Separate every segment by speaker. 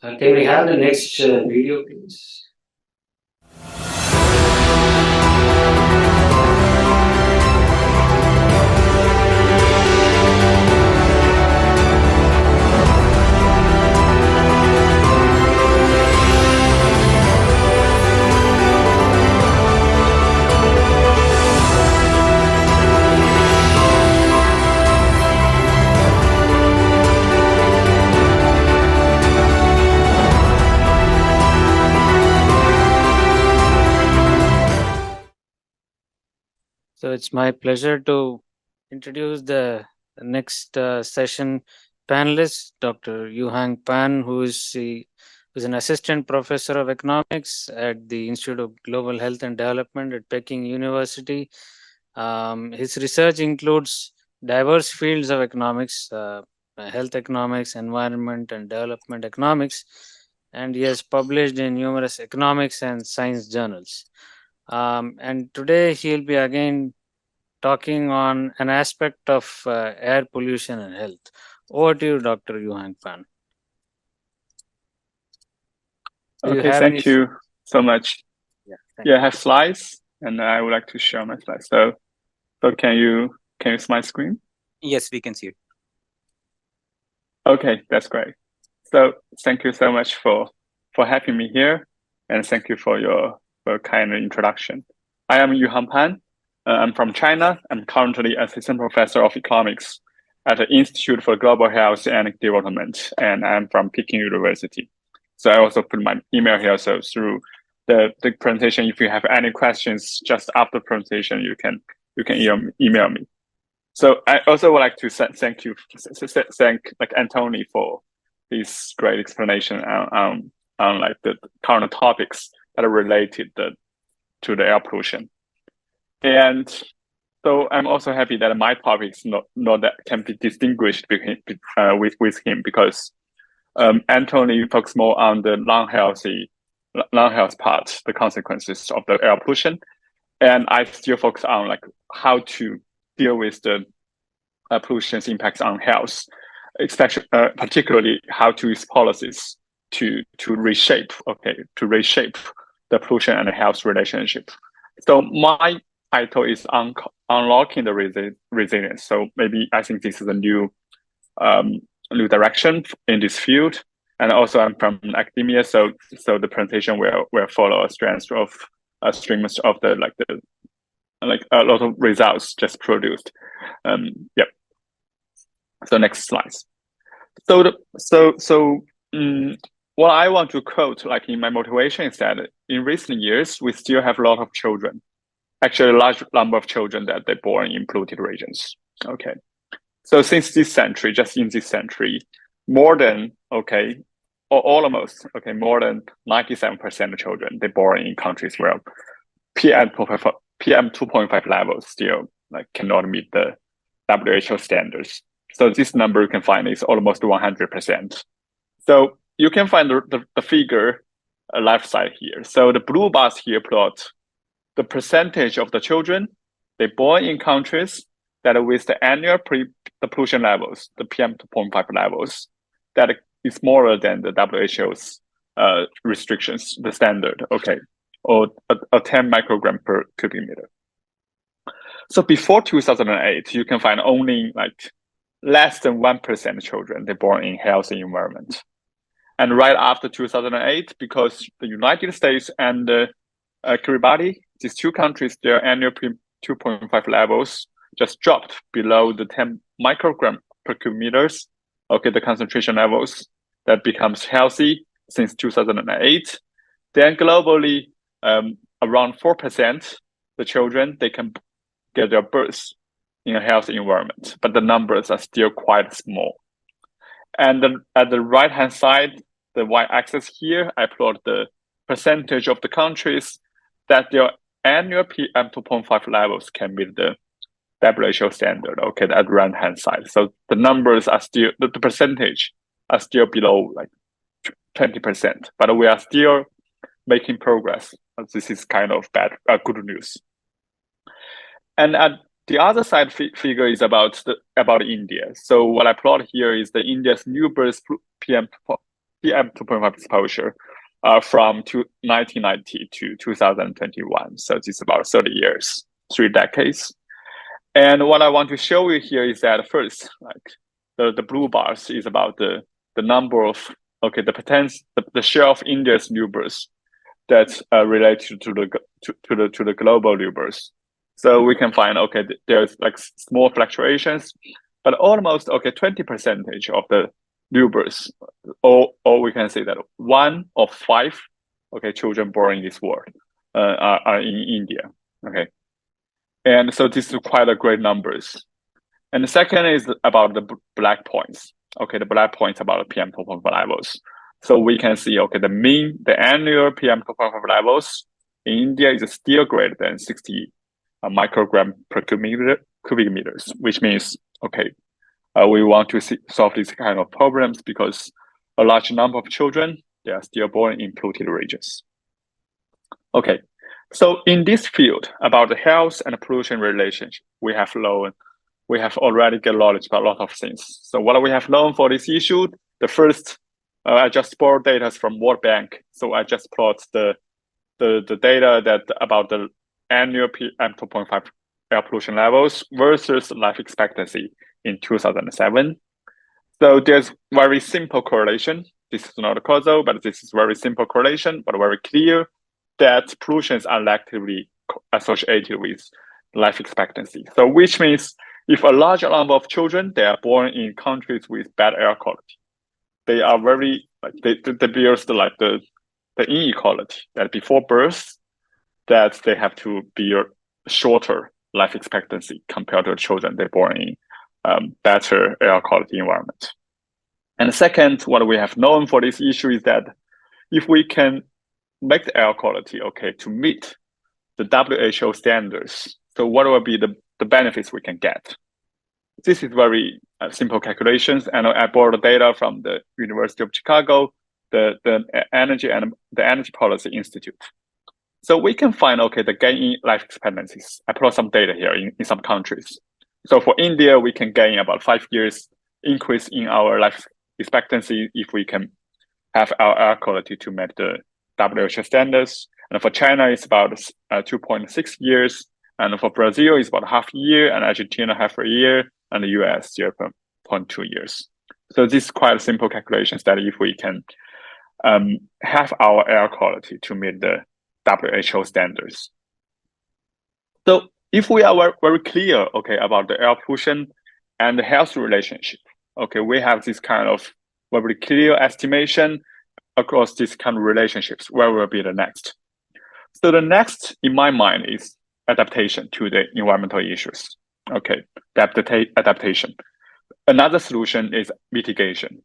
Speaker 1: Can we have the next video, please? So it's my pleasure to introduce the next session panelist, Dr. Yuhang Pan, who's an assistant professor of economics at the Institute of Global Health and Development at Peking University. His research includes diverse fields of economics, health economics, environment, and development economics, and he has published in numerous economics and science journals. And today he'll be again talking on an aspect of air pollution and health. Over to you, Dr. Yuhang Pan.
Speaker 2: Okay, thank you so much.
Speaker 1: Yeah,
Speaker 2: I have slides, and I would like to share my slides. So can you see my screen?
Speaker 3: Yes, we can see it.
Speaker 2: Okay, that's great. So thank you so much for having me here, and thank you for your kind introduction. I am Yuhang Pan. I'm from China. I'm currently assistant professor of economics at the Institute for Global Health and Development, and I'm from Peking University. So I also put my email here. So through the presentation, if you have any questions just after the presentation, you can email me. So I also would like to thank like Anthony for his great explanation on like the current topics that are related to the air pollution. And so I'm also happy that my topics not that can be distinguished with him, because Anthony focused more on the lung health part, the consequences of the air pollution, and I still focus on like how to deal with the pollution's impacts on health, especially particularly how to use policies to reshape the pollution and the health relationship. So my title is unlocking the resilience. So maybe I think this is a new direction in this field. And also I'm from academia, so the presentation will follow a string of the like a lot of results just produced. Yep. So next slides. What I want to quote, like in my motivation, is that in recent years we still have a lot of children, actually a large number of children that they're born in polluted regions. Okay. So since this century, just in this century, more than more than 97% of children they're born in countries where PM 2.5 levels still like cannot meet the WHO standards. So this number you can find is almost 100%. So you can find the figure left side here. So the blue bars here plot the percentage of the children they born in countries that with the annual the pollution levels, the PM 2.5 levels, that is smaller than the WHO's restrictions, the standard, or a 10 microgram per cubic meter. So before 2008, you can find only like less than 1% of children they born in healthy environment. And right after 2008, because the United States and Kiribati, these two countries, their annual 2.5 levels just dropped below the 10 microgram per cubic meters. Okay, the concentration levels that becomes healthy since 2008. Then globally, around 4%, the children, they can get their birth in a healthy environment, but the numbers are still quite small. And then at the right-hand side, the y-axis here, I plot the percentage of the countries that their annual PM 2.5 levels can meet the WHO standard, okay, at the right-hand side. So the numbers are still, the percentage are still below like 20%, but we are still making progress. This is kind of good news. And at the other side figure is about India. So what I plot here is the India's new birth PM PM 2.5 exposure from 1990 to 2021. So this is about 30 years, 3 decades. And what I want to show you here is that first, like the blue bars is about the number of the potential the share of India's new births that's related to the global new births. So we can find there's like small fluctuations, but almost 20% of the new births, or we can say that 1 of 5 children born in this world are in India. Okay, and so this is quite a great numbers. And the second is about the black points. Okay, the black points about the PM 2.5 levels. So we can see, the annual PM 2.5 levels in India is still greater than 60 microgram per cubic meters, which means, we want to solve these kind of problems because a large number of children, they are still born in polluted regions. Okay, so in this field about the health and pollution relationship, we have already got knowledge about a lot of things. So what we have known for this issue, the first, I just borrowed data from World Bank. So I just plot the data that about the annual PM 2.5 air pollution levels versus life expectancy in 2007. So there's very simple correlation. This is not a causal, but this is very simple correlation, but very clear that pollutions are actively associated with life expectancy. So which means if a large number of children, they are born in countries with bad air quality, they are very, they bears the inequality that before birth, that they have to be a shorter life expectancy compared to children they born in better air quality environment. And second, what we have known for this issue is that if we can make the air quality to meet the WHO standards, so what will be the benefits we can get? This is very simple calculations, and I borrowed the data from the University of Chicago, the Energy Policy Institute. So we can find the gain in life expectancies. I plot some data here in some countries. So for India, we can gain about 5 years increase in our life expectancy if we can have our air quality to meet the WHO standards. And for China, it's about 2.6 years. And for Brazil, it's about half a year, and Argentina half a year, and the US 0.2 years. So this is quite simple calculations that if we can have our air quality to meet the WHO standards. So if we are very clear, about the air pollution and the health relationship, we have this kind of very clear estimation across these kind of relationships. Where will be the next? So the next, in my mind, is adaptation to the environmental issues. Adaptation. Another solution is mitigation.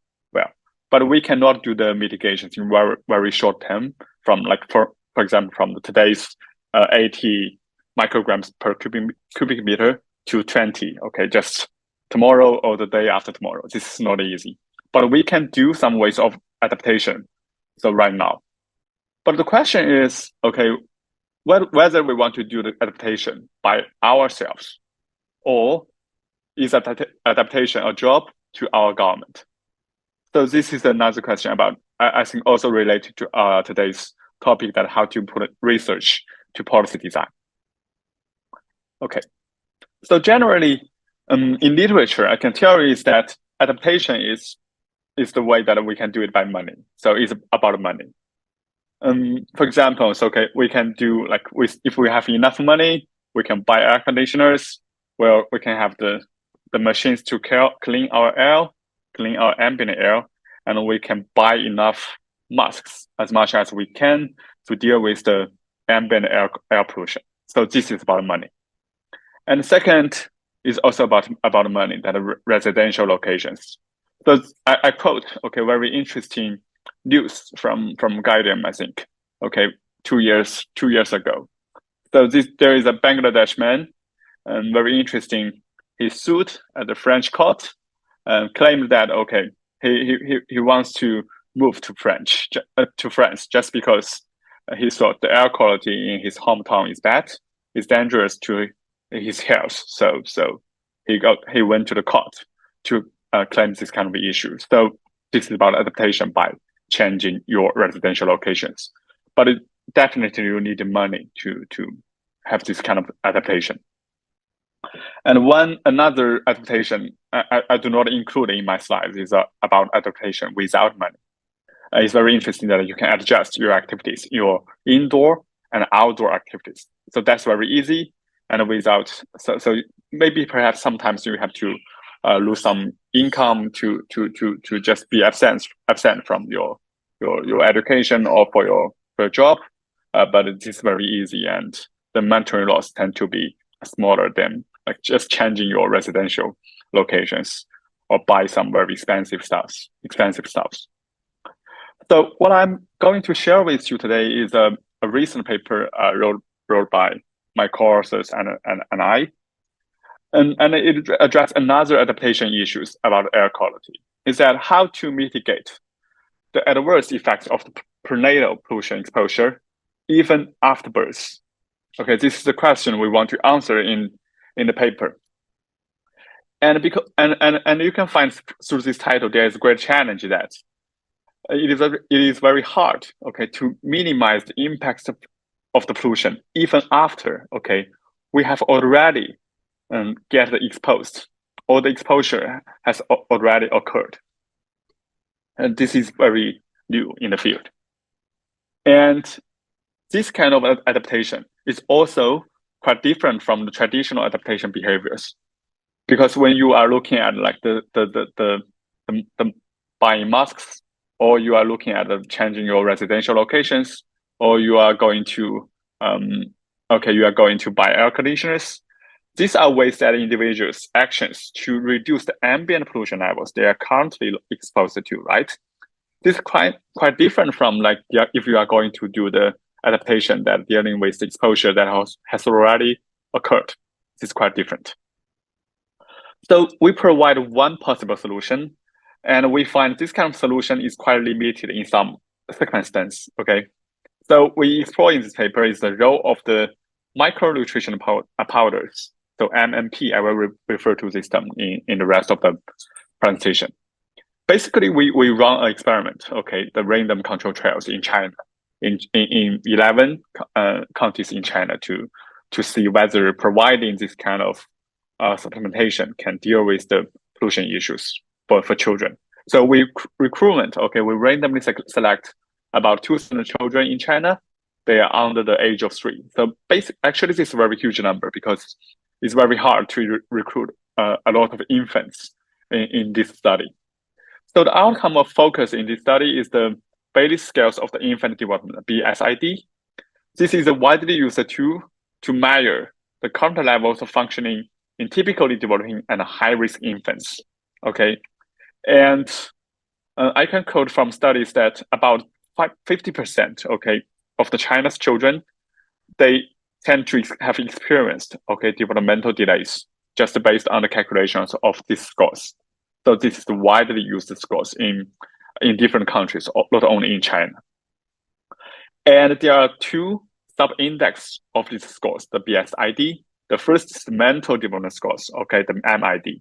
Speaker 2: But we cannot do the mitigations in very, very short term from for example, from today's 80 micrograms per cubic meter to 20, just tomorrow or the day after tomorrow. This is not easy. But we can do some ways of adaptation. So right now. But the question is, whether we want to do the adaptation by ourselves or is adaptation a job to our government? So this is another question about, I think also related to today's topic, that how to put research to policy design. So generally, in literature, I can tell you is that adaptation is the way that we can do it by money. So it's about money. For example, we can do if we have enough money, we can buy air conditioners, where we can have the machines to clean our air, clean our ambient air, and we can buy enough masks as much as we can to deal with the ambient air pollution. So this is about money. And second is also about money, that are residential locations. So I quote, very interesting news from Guardian, I think, 2 years ago. So there is a Bangladesh man, and very interesting. He sued at the French court and claimed that he wants to move to France just because he thought the air quality in his hometown is bad, is dangerous to his health. So he went to the court to claim this kind of issue. So this is about adaptation by changing your residential locations. But definitely you need money to have this kind of adaptation. And another adaptation I do not include in my slides is about adaptation without money. It's very interesting that you can adjust your activities, your indoor and outdoor activities. So that's very easy and without, so maybe perhaps sometimes you have to lose some income to just be absent from your education or for your job. But it is very easy, and the monetary loss tend to be smaller than like just changing your residential locations or buy some very expensive stuffs. So what I'm going to share with you today is a recent paper wrote by my co-authors and I, and it addressed another adaptation issues about air quality. Is that how to mitigate the adverse effects of the prenatal pollution exposure even after birth? Okay, this is the question we want to answer in the paper. And because and you can find through this title there is a great challenge that it is very hard, okay, to minimize the impacts of the pollution even after, okay, we have already get exposed, or the exposure has already occurred. And this is very new in the field. And this kind of adaptation is also quite different from the traditional adaptation behaviors, because when you are looking at like the buying masks, or you are looking at changing your residential locations, or you are going to buy air conditioners. These are ways that individuals' actions to reduce the ambient pollution levels they are currently exposed to, right? This is quite different from like if you are going to do the adaptation that dealing with the exposure that has already occurred. This is quite different. So we provide one possible solution, and we find this kind of solution is quite limited in some circumstances. Okay, so we explore in this paper is the role of the micronutrition powders. So MNP, I will refer to this term in the rest of the presentation. Basically, we run an experiment. Okay, the random control trials in China, in 11 counties in China to see whether providing this kind of supplementation can deal with the pollution issues for children. So we recruitment, okay, we randomly select about 2,000 children in China. They are under the age of 3. So actually, this is a very huge number because it's very hard to recruit a lot of infants in this study. So the outcome of focus in this study is the Bailey scales of the infant development, BSID. This is a widely used tool to measure the current levels of functioning in typically developing and high-risk infants. Okay, and I can quote from studies that about 50%, okay, of the China's children, they tend to have experienced, okay, developmental delays just based on the calculations of these scores. So this is the widely used scores in different countries, not only in China. And there are 2 sub-index of these scores, the BSID. The first is the mental development scores, okay, the MID,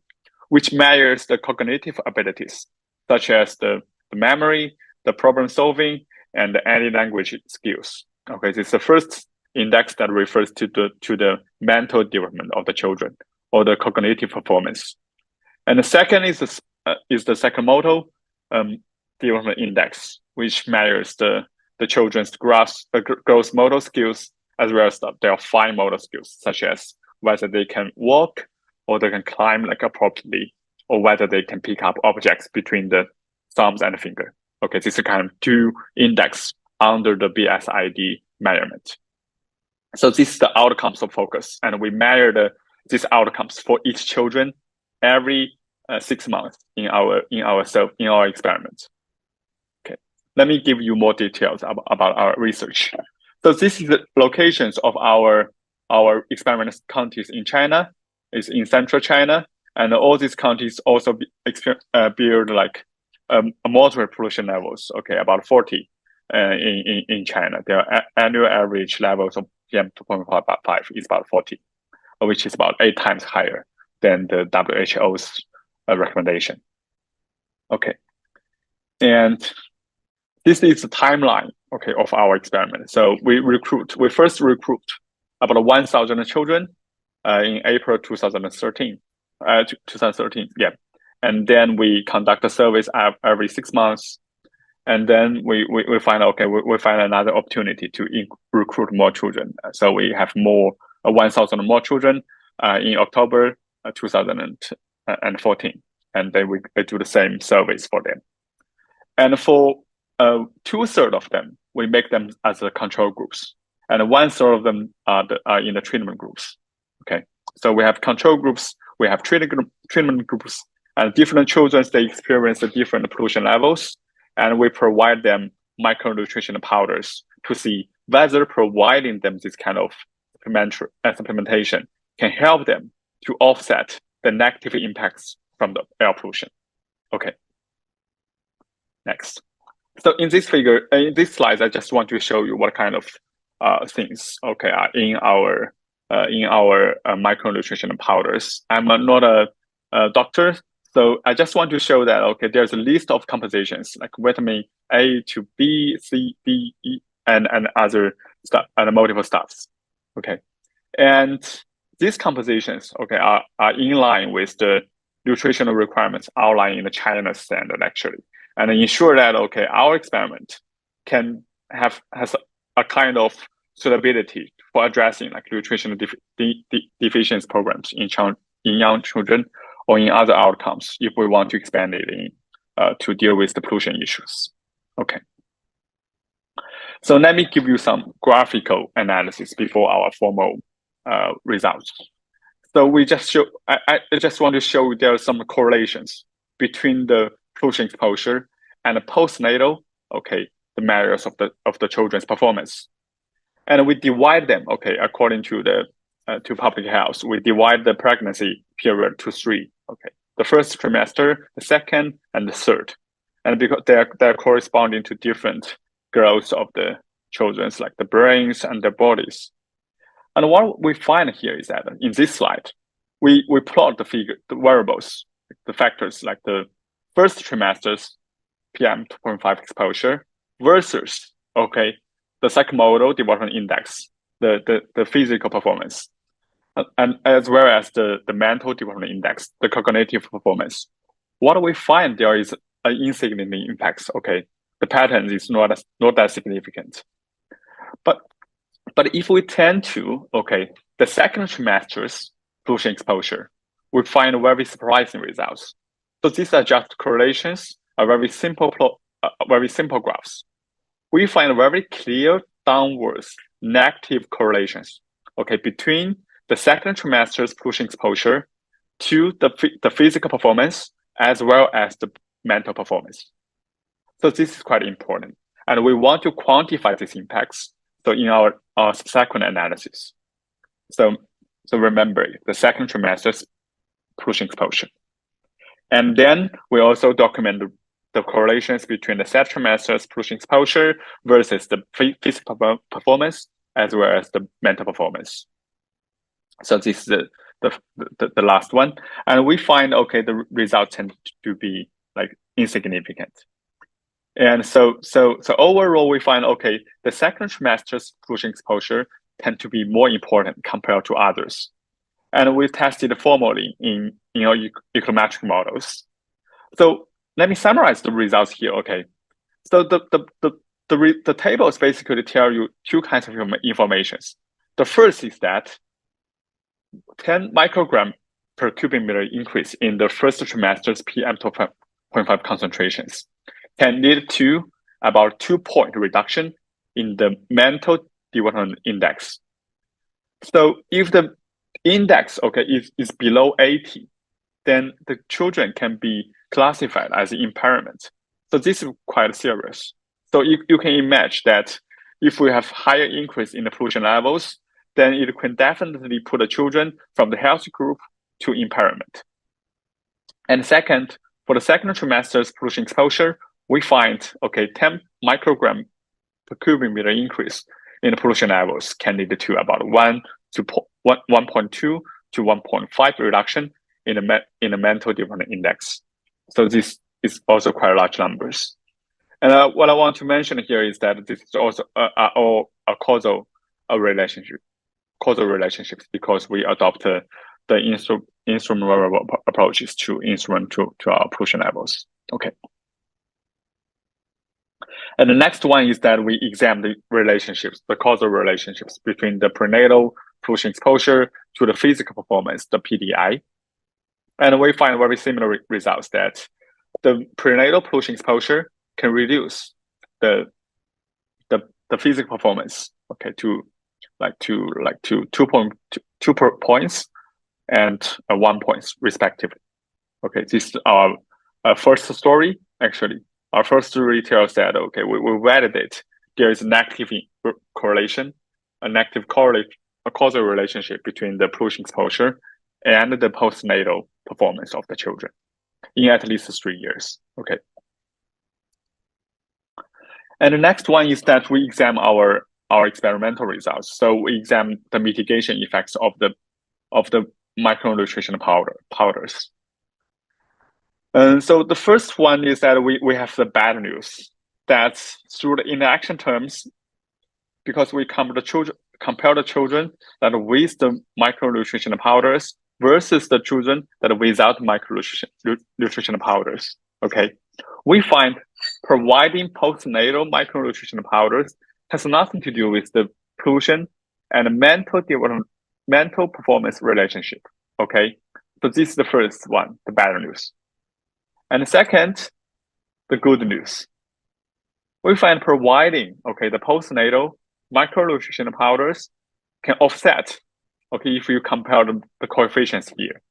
Speaker 2: which measures the cognitive abilities, such as the memory, the problem solving, and the any language skills. Okay, this is the first index that refers to the mental development of the children, or the cognitive performance. And the second is the Sakamoto development index, which measures the children's gross motor skills, as well as their fine motor skills, such as whether they can walk or they can climb like appropriately, or whether they can pick up objects between the thumbs and the finger. Okay, this is kind of 2 index under the BSID measurement. So this is the outcomes of focus, and we measure these outcomes for each children every 6 months in our experiment. Okay, let me give you more details about our research. So this is the locations of our experiment counties in China. Is in central China, and all these counties also build like moderate pollution levels. Okay, about 40 in China. Their annual average levels of PM 2.5 is about 40, which is about 8 times higher than the WHO's recommendation. Okay, and this is the timeline, okay, of our experiment. So we first recruit about 1,000 children in April 2013. 2013, yeah. And then we conduct a surveys every 6 months. And then we find, okay, we find another opportunity to recruit more children. So we have more 1,000 more children in October 2014. And then we do the same surveys for them. And for 2/3 of them, we make them as the control groups, and 1/3 of them are in the treatment groups. Okay, so we have control groups, we have treatment groups, and different children, they experience the different pollution levels, and we provide them micronutrition powders to see whether providing them this kind of supplementation can help them to offset the negative impacts from the air pollution. Okay. Next. So in this slides, I just want to show you what kind of things, okay, are in our micronutrition powders. I'm not a doctor, so I just want to show that, okay, there's a list of compositions like vitamin A to B, C, D, E, and other stuff, and multiple stuffs. Okay, and these compositions, okay, are in line with the nutritional requirements outlined in the China standard, actually, and ensure that, okay, our experiment has a kind of suitability for addressing like nutritional deficiency programs in young children or in other outcomes if we want to expand it in to deal with the pollution issues. Okay. So let me give you some graphical analysis before our formal results. So we just show, I just want to show there are some correlations between the pollution exposure and the postnatal, okay, the measures of the children's performance. And we divide them, okay, according to the to public health. We divide the pregnancy period to 3, okay, the first trimester, the second, and the third, and because they're corresponding to different growth of the children's, like the brains and their bodies. And what we find here is that in this slide, we plot the variables, the factors like the first trimester's PM 2.5 exposure versus, okay, the psychomodal development index, the physical performance, and as well as the mental development index, the cognitive performance. What we find there is an insignificant impacts. Okay, the pattern is not that significant. But if we tend to, okay, the second trimester's pollution exposure, we find very surprising results. So these are just correlations, are very simple graphs. We find very clear downwards negative correlations, okay, between the second trimester's pollution exposure to the physical performance as well as the mental performance. So this is quite important, and we want to quantify these impacts. So in our subsequent analysis, so remember the second trimester's pollution exposure, and then we also document the correlations between the third trimester's pollution exposure versus the physical performance as well as the mental performance. So this is the last one, and we find, okay, the results tend to be like insignificant. And so overall, we find, okay, the second trimester's pollution exposure tend to be more important compared to others. And we tested formally in econometric models. So let me summarize the results here. Okay, so the tables basically tell you 2 kinds of information. The first is that 10 microgram per cubic meter increase in the first trimester's PM 2.5 concentrations can lead to about 2-point reduction in the mental development index. So if the index, okay, is below 80, then the children can be classified as impairment. So this is quite serious. So you can imagine that if we have higher increase in the pollution levels, then it can definitely put the children from the healthy group to impairment. And second, for the second trimester's pollution exposure, we find, okay, 10 microgram per cubic meter increase in the pollution levels can lead to about 1.2 to 1.5 reduction in the mental development index. So this is also quite large numbers. And what I want to mention here is that this is also a causal relationships, because we adopt the instrument variable approaches to instrument to our pushing levels. Okay. And the next one is that we examine the causal relationships between the prenatal pushing exposure to the physical performance, the PDI. And we find very similar results, that the prenatal pushing exposure can reduce the physical performance, okay, to 2 points and 1 point respectively. Okay, this is our first story. Actually, our first story tells that, okay, we validate there is a negative correlation, a causal relationship between the pushing exposure and the postnatal performance of the children in at least 3 years. Okay. And the next one is that we examine our experimental results. So we examine the mitigation effects of the micronutrition powders. And so the first one is that we have the bad news, that through the interaction terms, because we compare the children that with the micronutrition powders versus the children that without micronutrition powders. Okay, we find providing postnatal micronutrition powders has nothing to do with the pollution and mental performance relationship. Okay, so this is the first one, the bad news. And the second, the good news. We find providing, okay, the postnatal micronutrition powders can offset, okay, if you compare the coefficients here,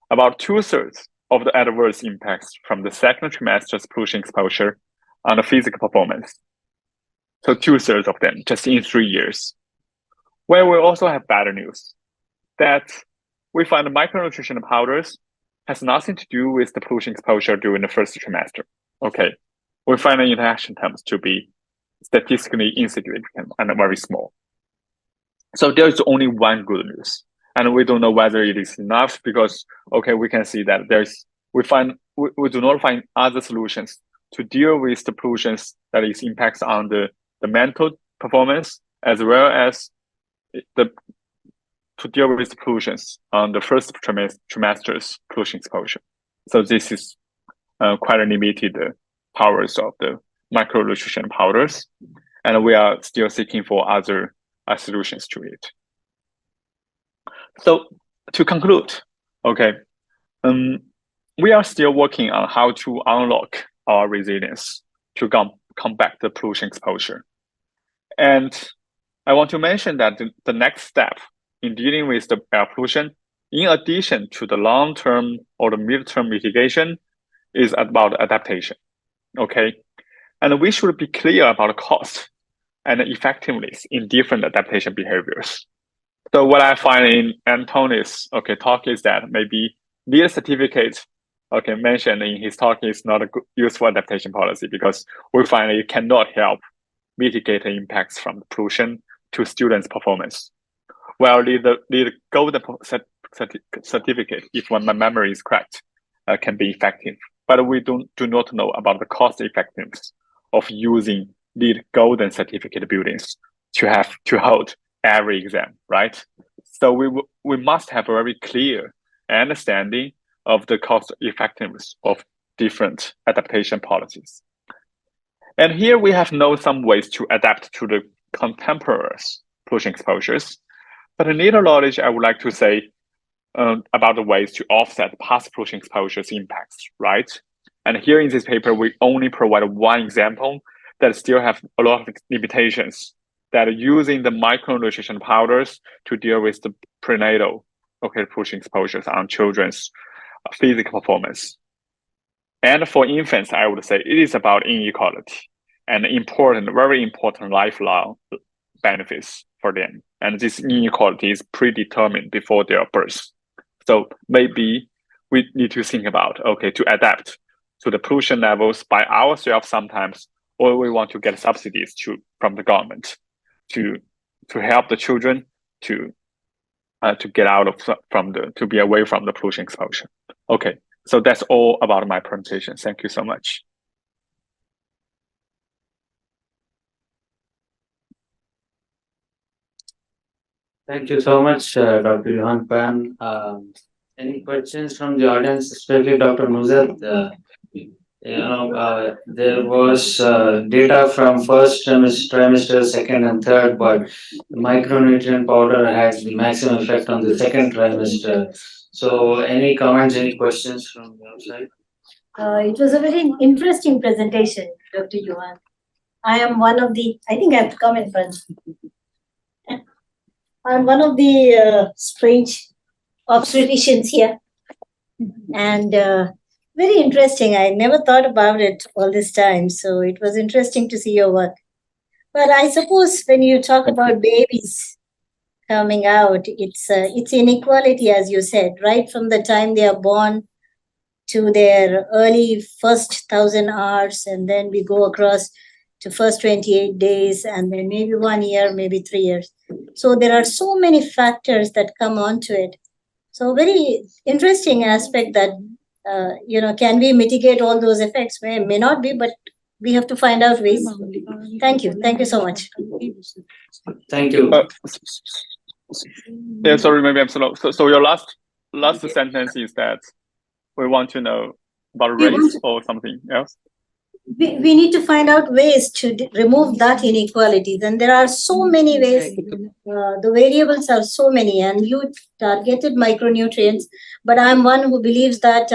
Speaker 2: about 2/3 of the adverse impacts from the second trimester's pushing exposure on the physical performance. So 2/3 of them just in 3 years. Where we also have better news, that we find the micronutrition powders has nothing to do with the pushing exposure during the first trimester. Okay, we find the interaction terms to be statistically insignificant and very small. So there is only one good news, and we don't know whether it is enough, because okay, we can see that we do not find other solutions to deal with the pollutions that is impacts on the mental performance, as well as to deal with the pollutions on the first trimester's pollution exposure. So this is quite limited powers of the micronutrition powders, and we are still seeking for other solutions to it. So to conclude, okay, we are still working on how to unlock our resilience to combat the pollution exposure. And I want to mention that the next step in dealing with the air pollution, in addition to the long-term or the mid-term mitigation, is about adaptation. Okay, and we should be clear about the cost and the effectiveness in different adaptation behaviors. So what I find in Antoni's talk is that maybe lead certificate mentioned in his talk is not a good, useful adaptation policy, because we find it cannot help mitigate the impacts from the pollution to students' performance. Well, the golden certificate, if my memory is correct, can be effective, but we do not know about the cost effectiveness of using LEED golden certificate buildings to hold every exam, right? So we must have a very clear understanding of the cost effectiveness of different adaptation policies. And here we have known some ways to adapt to the contemporary pollution exposures. But in later knowledge, I would like to say about the ways to offset past pollution exposures impacts, right? And here in this paper, we only provide one example that still have a lot of limitations, that using the micronutrition powders to deal with the prenatal pollution exposures on children's physical performance. And for infants, I would say it is about inequality and very important lifelong benefits for them. And this inequality is predetermined before their birth. So maybe we need to think about, to adapt to the pollution levels by ourselves sometimes, or we want to get subsidies from the government to help the children to get out to be away from the pollution exposure. Okay, so that's all about my presentation. Thank you so much.
Speaker 1: Thank you so much, Dr. Johan Pan. Any questions from the audience, especially Dr. Nuzat? There was data from first trimester, second and third, but the micronutrient powder has the maximum effect on the second trimester. So, any comments, any questions from your side?
Speaker 3: It was a very interesting presentation, Dr. Johan. I am one of the, I think I have to come in front. I'm one of the strange obstetricians here. And very interesting. I never thought about it all this time. So it was interesting to see your work. But I suppose when you talk about babies coming out, it's inequality, as you said, right from the time they are born to their early first 1,000 hours, and then we go across to first 28 days, and then maybe 1 year, maybe 3 years. So there are so many factors that come onto it. So very interesting aspect that, can we mitigate all those effects? May not be, but we have to find out ways. Thank you. Thank you so much.
Speaker 1: Thank you.
Speaker 2: Yeah, sorry, maybe I'm slow. So your last sentence is that we want to know about race or something else?
Speaker 3: We need to find out ways to remove that inequality. Then there are so many ways. The variables are so many, and you targeted micronutrients. But I'm one who believes that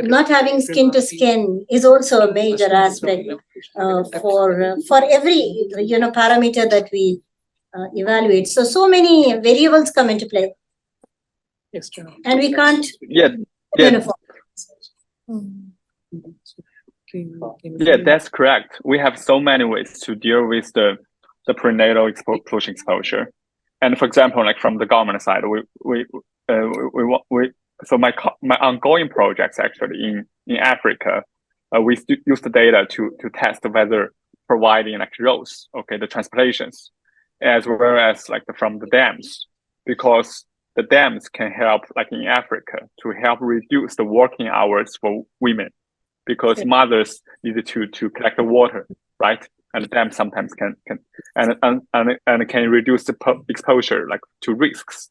Speaker 3: not having skin to skin is also a major aspect for every parameter that we evaluate. So many variables come into play, and we can't uniform.
Speaker 2: Yeah, that's correct. We have so many ways to deal with the prenatal pollution exposure. And for example, like from the government side, so my ongoing projects actually in Africa, we use the data to test whether providing like roads, the transportations, as well as like from the dams, because the dams can help, like in Africa, to help reduce the working hours for women, because mothers need to collect the water, right? And the dam sometimes can can reduce the exposure like to risks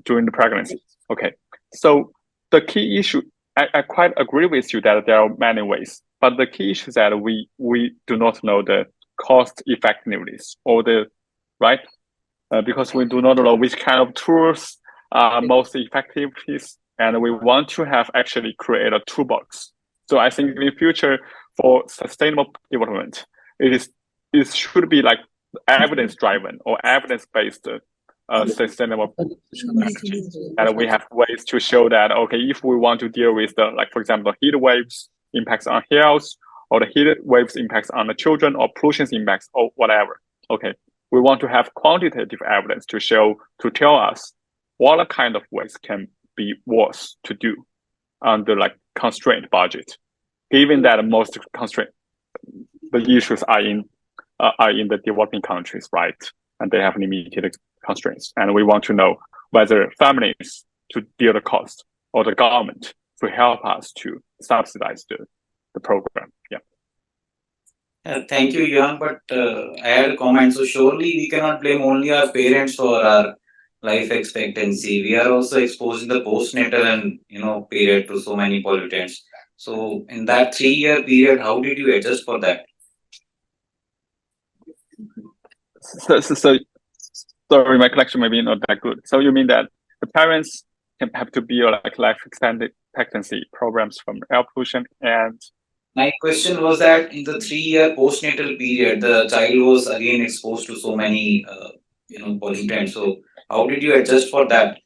Speaker 2: during the pregnancy. Okay, so the key issue, I quite agree with you that there are many ways, but the key issue is that we do not know the cost effectiveness or the right, because we do not know which kind of tools are most effective, and we want to have actually create a toolbox. So I think in the future for sustainable development, it should be like evidence driven or evidence based sustainable management. And we have ways to show that, if we want to deal with the, like, for example, heat waves impacts on health, or the heat waves impacts on the children, or pollution impacts, or whatever. We want to have quantitative evidence to tell us what kind of ways can be worth to do under like constrained budget, given that most constraint, the issues are in the developing countries, right? And they have limited constraints. And we want to know whether families to bear the cost or the government to help us to subsidize the program. Yeah.
Speaker 4: Thank you, Jan. But I had a comment. So surely we cannot blame only our parents for our life expectancy. We are also exposing the postnatal and period to so many pollutants. So in that 3-year period, how did you adjust for that?
Speaker 2: So sorry, my collection maybe not that good. So you mean that the parents can have to be like life expectancy programs from air pollution? And
Speaker 4: my question was that in the 3-year postnatal period, the child was again exposed to so many pollutants. So how did you adjust for that?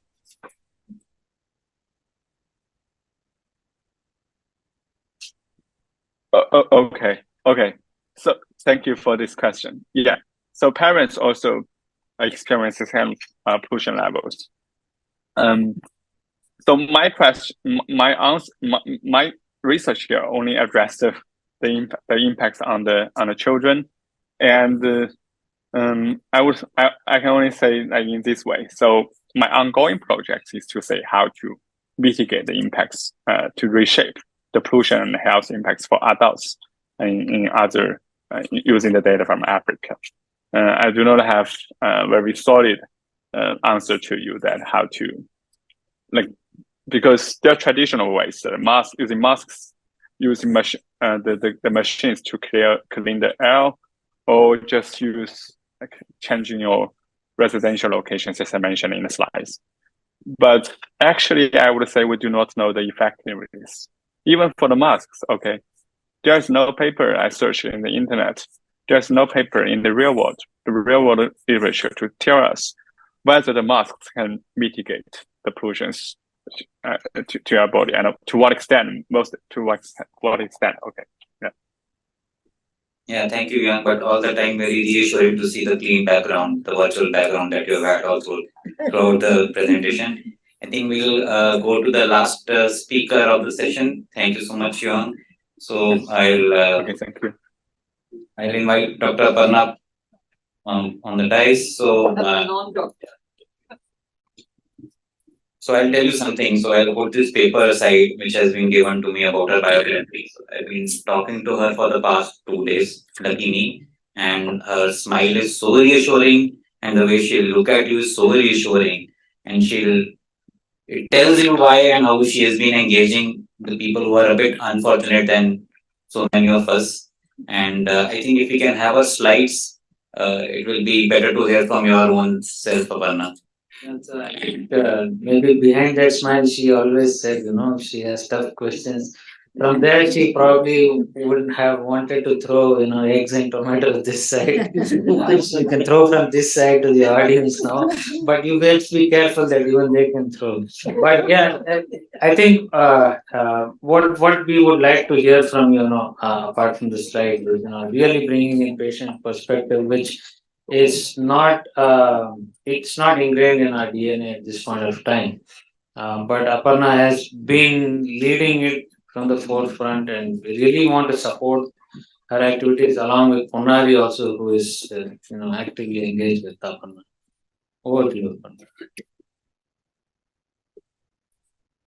Speaker 2: Okay. So thank you for this question. Yeah. So parents also experience the same pollution levels. So my research here only addressed the impacts on the children, and I can only say like in this way. So my ongoing project is to say how to mitigate the impacts, to reshape the pollution and health impacts for adults in other using the data from Africa. I do not have very solid answer to you that how to, like, because there are traditional ways, using masks, using the machines to clean the air, or just use like changing your residential locations, as I mentioned in the slides. But actually, I would say we do not know the effectiveness. Even for the masks, okay, there's no paper I searched in the internet. There's no paper in the real world literature to tell us whether the masks can mitigate the pollutions to our body, and to what extent. What extent? Okay.
Speaker 4: Yeah, thank you, Yang. But all the time, very reassuring to see the clean background, the virtual background that you've had also throughout the presentation. I think we'll go to the last speaker of the session. Thank you so much, Yang. So
Speaker 2: Okay, thank you.
Speaker 4: I'll invite Dr. Aparna on the dais. So I'll tell you something. So I'll put this paper aside, which has been given to me about her biography. So I've been talking to her for the past 2 days, lucky me. And her smile is so reassuring, and the way she'll look at you is so reassuring. And it tells you why and how she has been engaging the people who are a bit unfortunate than so many of us. And I think if we can have her slides, it will be better to hear from your own self, Aparna.
Speaker 1: Maybe behind that smile, she always said, she has tough questions. From there, she probably wouldn't have wanted to throw, eggs and tomatoes this side. You can throw from this side to the audience now, but you best be careful that even they can throw. But yeah, I think what we would like to hear from apart from the slide, is really bringing in patient perspective, which is not it's not ingrained in our DNA at this point of time. But Aparna has been leading it from the forefront, and we really want to support her activities along with Ponnari also, who is actively engaged with Aparna. Over to you, Aparna.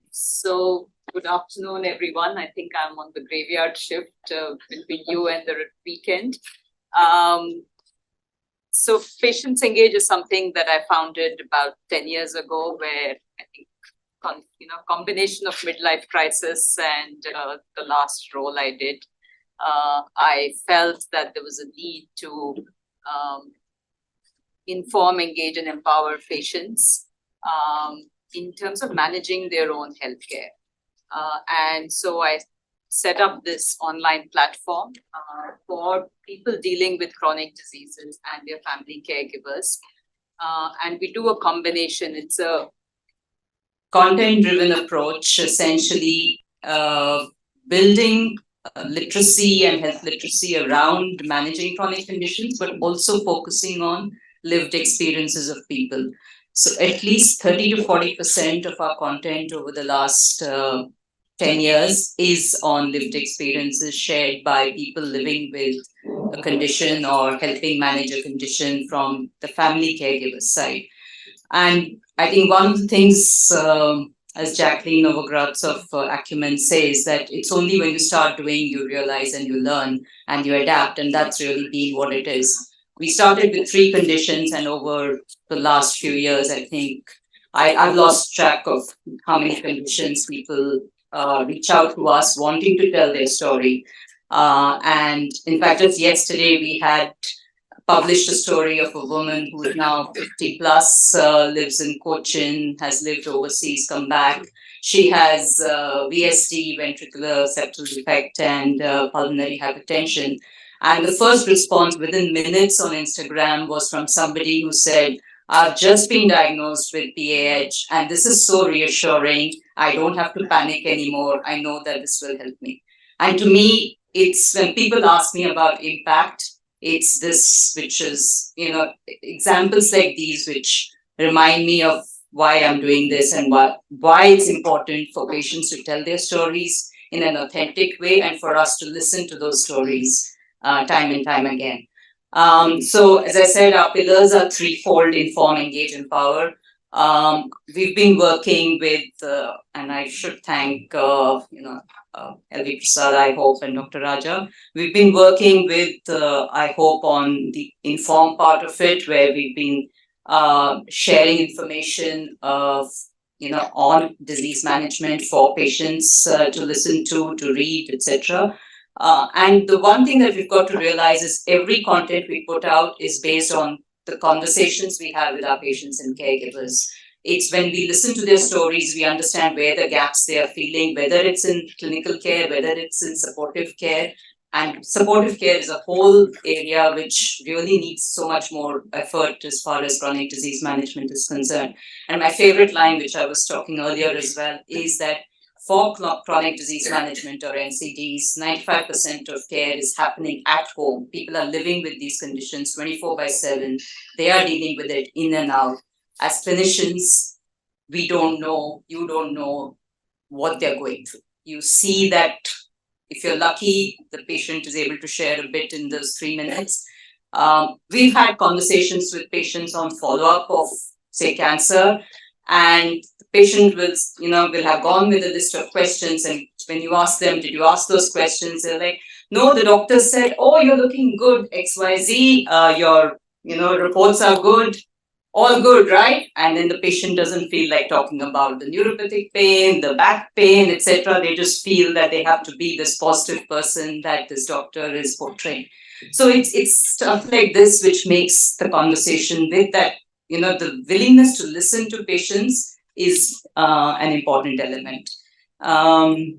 Speaker 5: So, good afternoon, everyone. I think I'm on the graveyard shift between you and the weekend. So, Patients Engage is something that I founded about 10 years ago, where I think combination of midlife crisis and the last role I did, I felt that there was a need to inform, engage, and empower patients in terms of managing their own healthcare. And so I set up this online platform for people dealing with chronic diseases and their family caregivers. And we do a combination. It's a content-driven approach, essentially building literacy and health literacy around managing chronic conditions, but also focusing on lived experiences of people. So at least 30 to 40% of our content over the last 10 years is on lived experiences shared by people living with a condition or helping manage a condition from the family caregiver side. And I think one of the things, as Jacqueline Novogratz of Acumen says, that it's only when you start doing, you realize and you learn and you adapt. And that's really been what it is. We started with 3 conditions, and over the last few years, I think I've lost track of how many conditions people reach out to us wanting to tell their story. And in fact, just yesterday, we had published a story of a woman who is now 50 plus, lives in Cochin, has lived overseas, come back. She has VSD, ventricular septal defect, and pulmonary hypertension. And the first response within minutes on Instagram was from somebody who said, I've just been diagnosed with PAH, and this is so reassuring. I don't have to panic anymore. I know that this will help me. And to me, it's when people ask me about impact, it's this, which is, examples like these, which remind me of why I'm doing this and why it's important for patients to tell their stories in an authentic way and for us to listen to those stories time and time again. So as I said, our pillars are threefold: inform, engage, empower. We've been working with, and I should thank, LV Prasad, IHOPE, and Dr. Raja. We've been working with IHOPE on the inform part of it, where we've been sharing information of on disease management for patients to listen to read, etc. And the one thing that we've got to realize is every content we put out is based on the conversations we have with our patients and caregivers. It's when we listen to their stories, we understand where the gaps they are feeling, whether it's in clinical care, whether it's in supportive care. And supportive care is a whole area which really needs so much more effort as far as chronic disease management is concerned. And my favorite line, which I was talking earlier as well, is that for chronic disease management or NCDs, 95% of care is happening at home. People are living with these conditions 24/7. They are dealing with it in and out. As clinicians, we don't know, you don't know what they're going through. You see that if you're lucky, the patient is able to share a bit in those 3 minutes. We've had conversations with patients on follow-up of, say, cancer, and the patient will have gone with a list of questions, and when you ask them, did you ask those questions? They're like, no, the doctor said, oh, you're looking good, XYZ, your reports are good, all good, right? And then the patient doesn't feel like talking about the neuropathic pain, the back pain, etc. They just feel that they have to be this positive person that this doctor is portraying. So it's stuff like this which makes the conversation with that, the willingness to listen to patients is an important element. I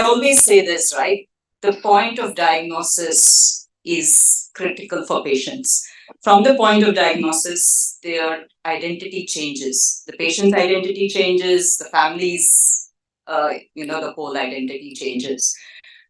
Speaker 5: always say this, right? The point of diagnosis is critical for patients. From the point of diagnosis, their identity changes. The patient's identity changes, the family's, the whole identity changes.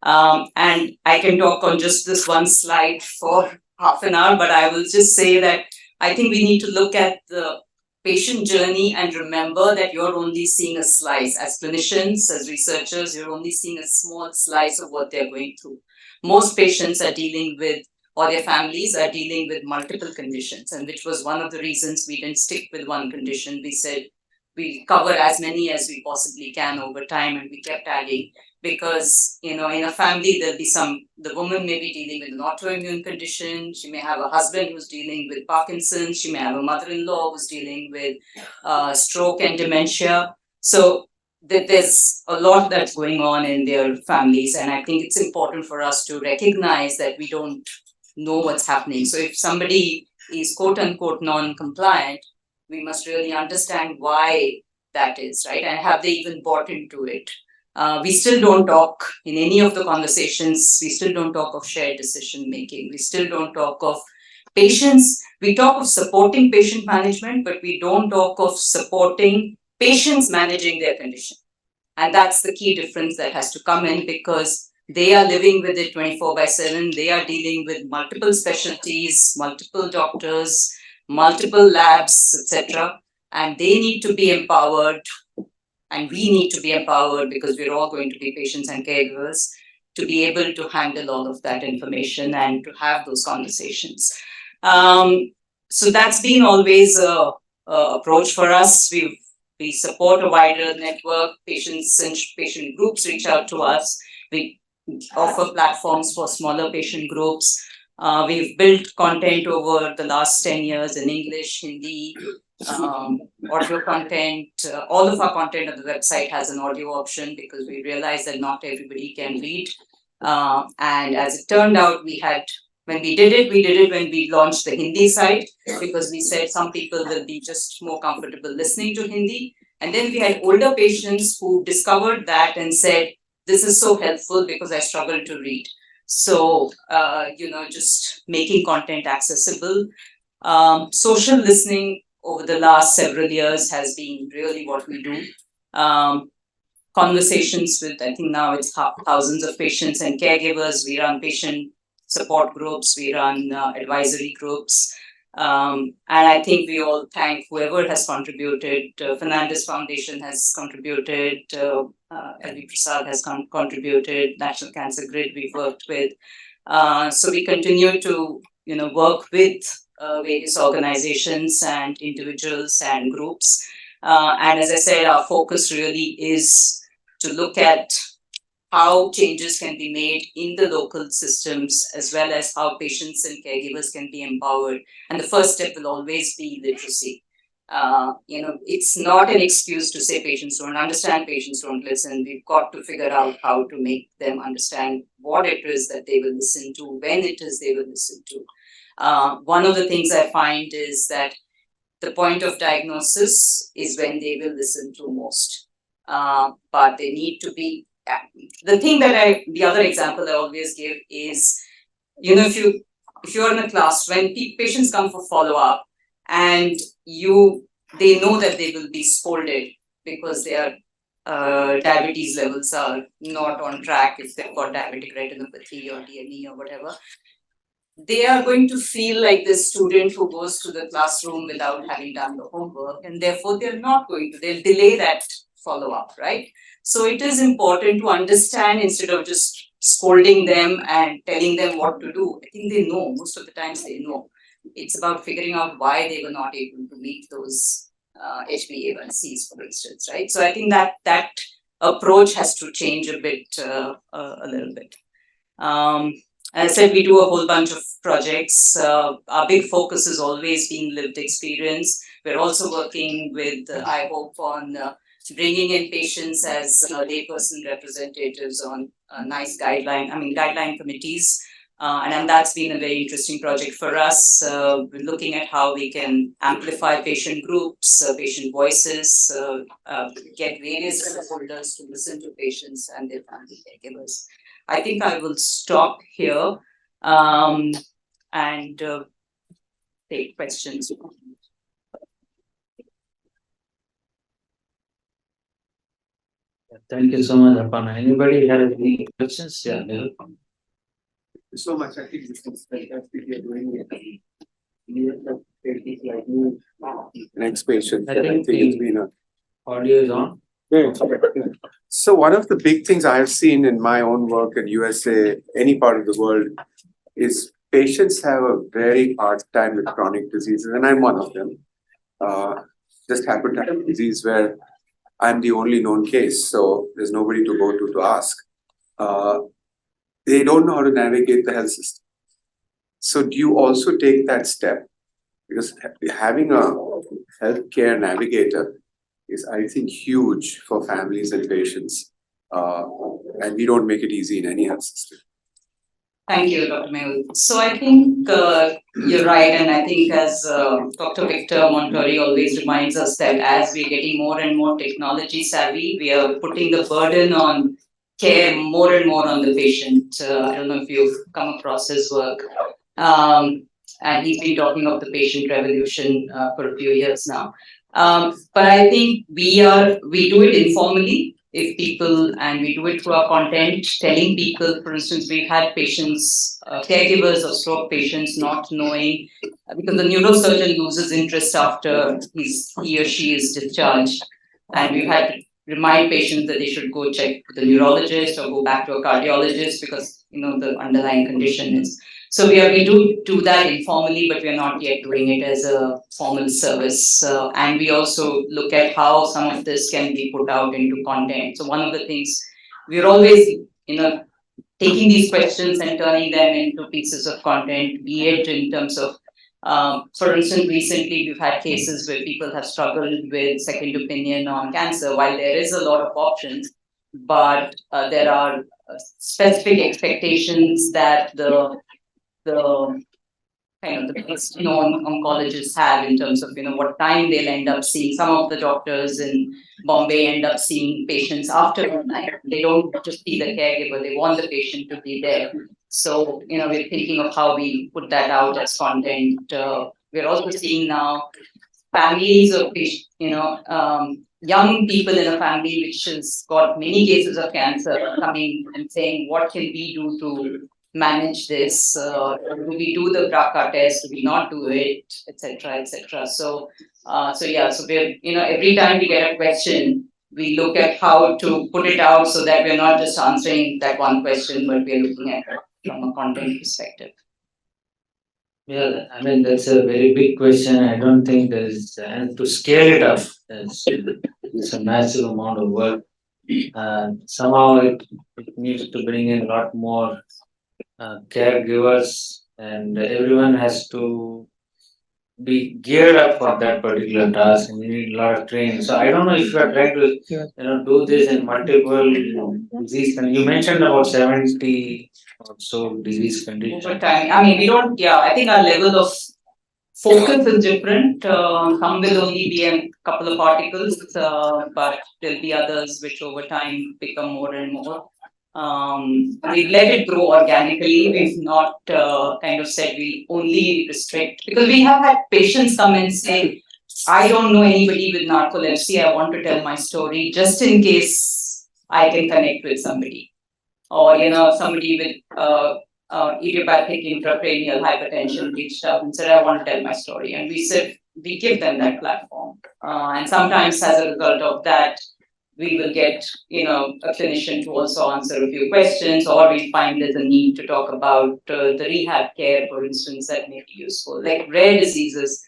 Speaker 5: And I can talk on just this one slide for half an hour, but I will just say that I think we need to look at the patient journey and remember that you're only seeing a slice. As clinicians, as researchers, you're only seeing a small slice of what they're going through. Most patients are dealing with, or their families are dealing with multiple conditions, and which was one of the reasons we didn't stick with one condition. We said we cover as many as we possibly can over time, and we kept adding, because in a family there'll be the woman may be dealing with an autoimmune condition, she may have a husband who's dealing with Parkinson's, she may have a mother-in-law who's dealing with stroke and dementia. So there's a lot that's going on in their families, and I think it's important for us to recognize that we don't know what's happening. So if somebody is quote unquote non-compliant, we must really understand why that is, right? And have they even bought into it? We still don't talk in any of the conversations, we still don't talk of shared decision making. We still don't talk of patients. We talk of supporting patient management, but we don't talk of supporting patients managing their condition. And that's the key difference that has to come in, because they are living with it 24/7. They are dealing with multiple specialties, multiple doctors, multiple labs, etc. And they need to be empowered, and we need to be empowered, because we're all going to be patients and caregivers, to be able to handle all of that information and to have those conversations. So that's been always a approach for us. We support a wider network. Patients and patient groups reach out to us. We offer platforms for smaller patient groups. We've built content over the last 10 years in English, Hindi, audio content. All of our content on the website has an audio option, because we realized that not everybody can read. And as it turned out, when we did it when we launched the Hindi site, because we said some people will be just more comfortable listening to Hindi. And then we had older patients who discovered that and said, this is so helpful because I struggle to read. So, just making content accessible. Social listening over the last several years has been really what we do. Conversations with, I think now it's thousands of patients and caregivers. We run patient support groups, we run advisory groups. And I think we all thank whoever has contributed. Fernandez Foundation has contributed, Elvi Prasad has contributed, National Cancer Grid we've worked with. So we continue to work with various organizations and individuals and groups. And as I said, our focus really is to look at how changes can be made in the local systems, as well as how patients and caregivers can be empowered. And the first step will always be literacy. It's not an excuse to say patients don't understand, patients don't listen. We've got to figure out how to make them understand what it is that they will listen to, when it is they will listen to. One of the things I find is that the point of diagnosis is when they will listen to most. But they need to be, the other example I always give is, if you're in a class, when patients come for follow-up and they know that they will be scolded because their diabetes levels are not on track, if they've got diabetic retinopathy or DME or whatever, they are going to feel like the student who goes to the classroom without having done the homework, and therefore they'll delay that follow-up, right? So it is important to understand instead of just scolding them and telling them what to do. I think they know, most of the times they know. It's about figuring out why they were not able to meet those HbA1cs, for instance, right? So I think that approach has to change a bit, a little bit. As I said, we do a whole bunch of projects. Our big focus is always being lived experience. We're also working with IHOPE on bringing in patients as layperson representatives on guideline committees. And that's been a very interesting project for us. We're looking at how we can amplify patient groups, patient voices, get various stakeholders to listen to patients and their family caregivers. I think I will stop here and take questions.
Speaker 1: Thank you so much, Aparna. Anybody have any questions? Yeah.
Speaker 6: So much. I think this is fantastic. You're doing it. Next patient.
Speaker 1: I think
Speaker 6: it's been a
Speaker 1: audio is on.
Speaker 6: yeah. So one of the big things I have seen in my own work in USA, any part of the world, is patients have a very hard time with chronic diseases, and I'm one of them. Just happen to have a disease where I'm the only known case, so there's nobody to go to ask. They don't know how to navigate the health system. So do you also take that step? Because having a healthcare navigator is, I think, huge for families and patients. And we don't make it easy in any health system.
Speaker 5: Thank you, Dr. Mehul. So I think you're right, and I think as Dr. Victor Montori always reminds us that as we're getting more and more technology savvy, we are putting the burden on care more and more on the patient. I don't know if you've come across his work. And he's been talking of the patient revolution for a few years now. But I think we do it informally. If people, and we do it through our content, telling people, for instance, we've had patients, caregivers of stroke patients not knowing, because the neurosurgeon loses interest after he or she is discharged. And we've had to remind patients that they should go check with the neurologist or go back to a cardiologist because, the underlying condition is. So we do that informally, but we are not yet doing it as a formal service. And we also look at how some of this can be put out into content. So one of the things we're always, taking these questions and turning them into pieces of content, be it in terms of, for instance, recently we've had cases where people have struggled with second opinion on cancer. While there is a lot of options, but there are specific expectations that the oncologists have in terms of what time they'll end up seeing. Some of the doctors in Bombay end up seeing patients after night. They don't just see the caregiver, they want the patient to be there. So we're thinking of how we put that out as content. We're also seeing now families of young people in a family which has got many cases of cancer coming and saying, what can we do to manage this? Do we do the BRCA test? Do we not do it? Etc. etc. So we're every time we get a question, we look at how to put it out so that we're not just answering that one question, but we're looking at it from a content perspective.
Speaker 1: Yeah, I mean, that's a very big question. I don't think there's, and to scale it up, it's a massive amount of work. Somehow it needs to bring in a lot more caregivers, and everyone has to be geared up for that particular task, and you need a lot of training. So I don't know if you are trying to do this in multiple disease. And you mentioned about 70 or so disease conditions.
Speaker 5: Over time, I mean, we don't. Yeah, I think our level of focus is different. Some will only be a couple of articles, but there'll be others which over time become more and more. We've let it grow organically. We've not kind of said we only restrict, because we have had patients come and say, I don't know anybody with narcolepsy. I want to tell my story just in case I can connect with somebody. Or, somebody with idiopathic intracranial hypertension reached out and said, I want to tell my story. And we said, we give them that platform. And sometimes as a result of that, we will get, a clinician to also answer a few questions, or we find there's a need to talk about the rehab care, for instance, that may be useful. Like rare diseases,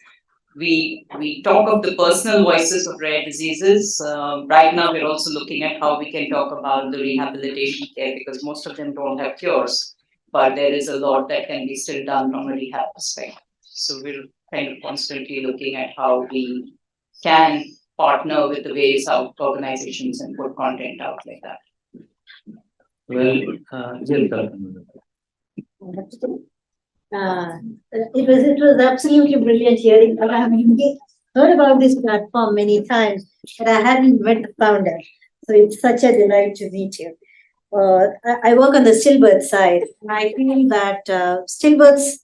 Speaker 5: we talk of the personal voices of rare diseases. Right now, we're also looking at how we can talk about the rehabilitation care, because most of them don't have cures, but there is a lot that can be still done from a rehab perspective. So we're kind of constantly looking at how we can partner with the various organizations and put content out like that.
Speaker 1: Well,
Speaker 3: It was absolutely brilliant hearing. I have heard about this platform many times, but I hadn't met the founder. So it's such a delight to meet you. I work on the stillbirth side, and I feel that stillbirths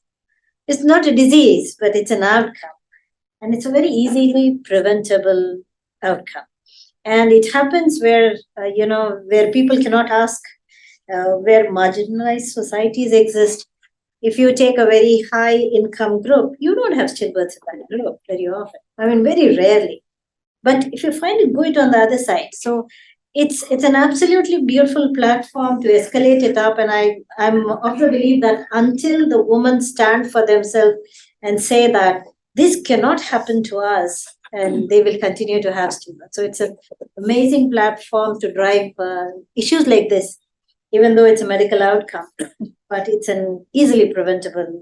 Speaker 3: is not a disease, but it's an outcome. And it's a very easily preventable outcome. And it happens where, where people cannot ask, where marginalized societies exist. If you take a very high income group, you don't have stillbirths in that group very often. I mean, very rarely. But if you find it, go it on the other side. So it's an absolutely beautiful platform to escalate it up. And I'm of the belief that until the women stand for themselves and say that this cannot happen to us, and they will continue to have stillbirth. So it's an amazing platform to drive issues like this, even though it's a medical outcome, but it's an easily preventable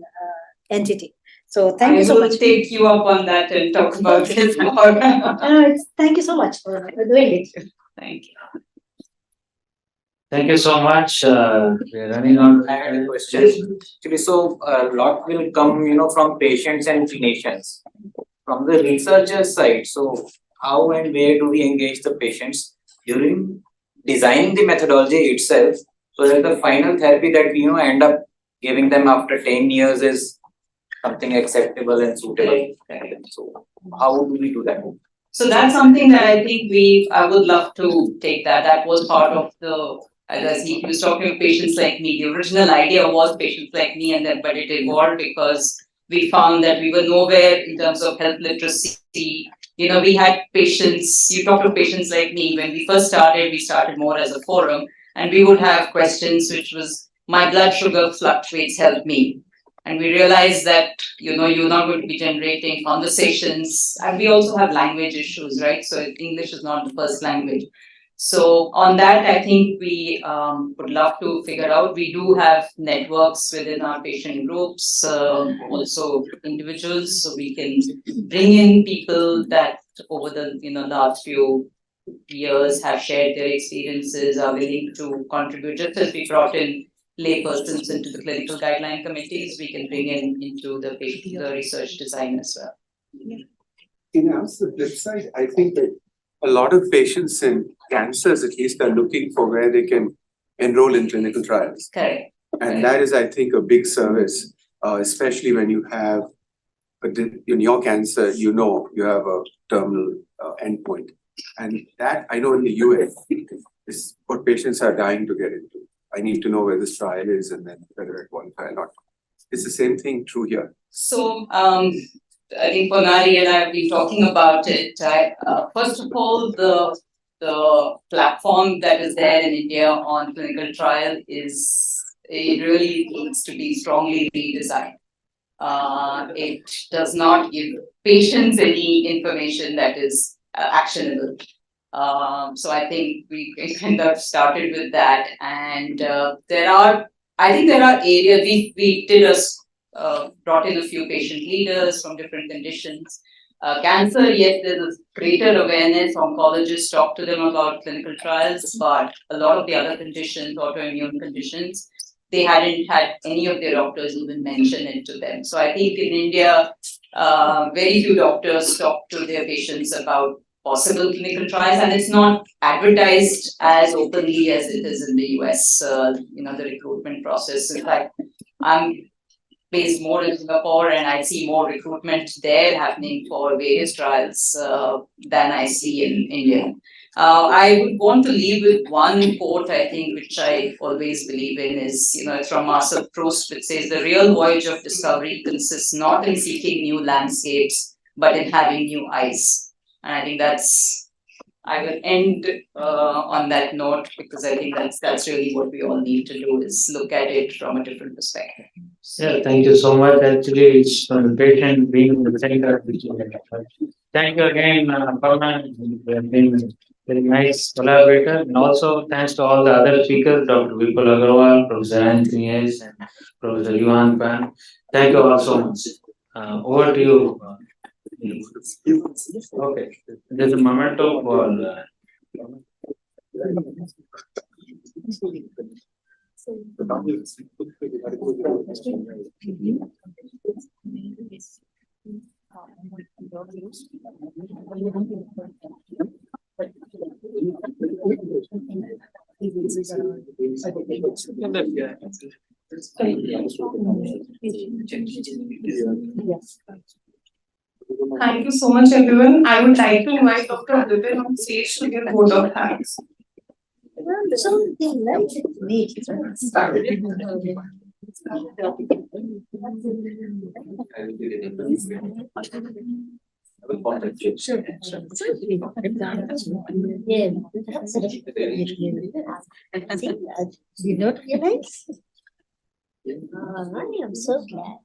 Speaker 3: entity. So thank you so much.
Speaker 5: I will take you up on that and talk about this more.
Speaker 3: Thank you so much for doing it.
Speaker 5: Thank you.
Speaker 1: Thank you so much. We're running out.
Speaker 7: I had a question. Actually, so a lot will come, from patients and clinicians. From the researcher side, so how and where do we engage the patients during designing the methodology itself, so that the final therapy that we end up giving them after 10 years is something acceptable and suitable. So how do we do that?
Speaker 5: So that's something that I think I would love to take that. That was part of as he was talking to patients like me. The original idea was patients like me, but it evolved because we found that we were nowhere in terms of health literacy. We had patients, you talk to patients like me, when we first started, we started more as a forum, and we would have questions which was, my blood sugar fluctuates, help me. And we realized that, you're not going to be generating conversations. And we also have language issues, right? So English is not the first language. So on that, I think we would love to figure out. We do have networks within our patient groups, also individuals, so we can bring in people that over the last few years have shared their experiences, are willing to contribute. Just as we brought in laypersons into the clinical guideline committees, we can bring into the research design as well.
Speaker 6: The flip side, I think that a lot of patients in cancers, at least, are looking for where they can enroll in clinical trials.
Speaker 5: Correct.
Speaker 6: And that is, I think, a big service, especially when you have, in your cancer, you have a terminal endpoint. And that, I know in the US, is what patients are dying to get into. I need to know where this trial is and then whether I qualify or not. Is the same thing true here?
Speaker 5: So I think Ponari and I have been talking about it. First of all, the platform that is there in India on clinical trial it really needs to be strongly redesigned. It does not give patients any information that is actionable. So I think we kind of started with that, and I think there are areas we did brought in a few patient leaders from different conditions. Cancer, yes, there's a greater awareness. Oncologists talk to them about clinical trials, but a lot of the other conditions, autoimmune conditions, they hadn't had any of their doctors even mention it to them. So I think in India, very few doctors talk to their patients about possible clinical trials, and it's not advertised as openly as it is in the US. The recruitment process. In fact, I'm based more in Singapore, and I see more recruitment there happening for various trials than I see in India. I would want to leave with one quote, I think, which I always believe in is, it's from Marcel Proust, which says, "The real voyage of discovery consists not in seeking new landscapes, but in having new eyes." And I think I will end on that note, because I think that's really what we all need to do, is look at it from a different perspective.
Speaker 1: Yeah, thank you so much. Actually, it's from the patient being in the center. Thank you again, Pavan. You have been a very nice collaborator. And also, thanks to all the other speakers, Dr. Vipul Agarwal, Professor Anthony S., and Professor Yuan Pan. Thank you all so much. Over to you. Okay, there's a memento for.
Speaker 8: Thank you so much, everyone. I would like to invite Dr. Vipin on stage to give vote of thanks.
Speaker 3: You don't realize? I am so glad.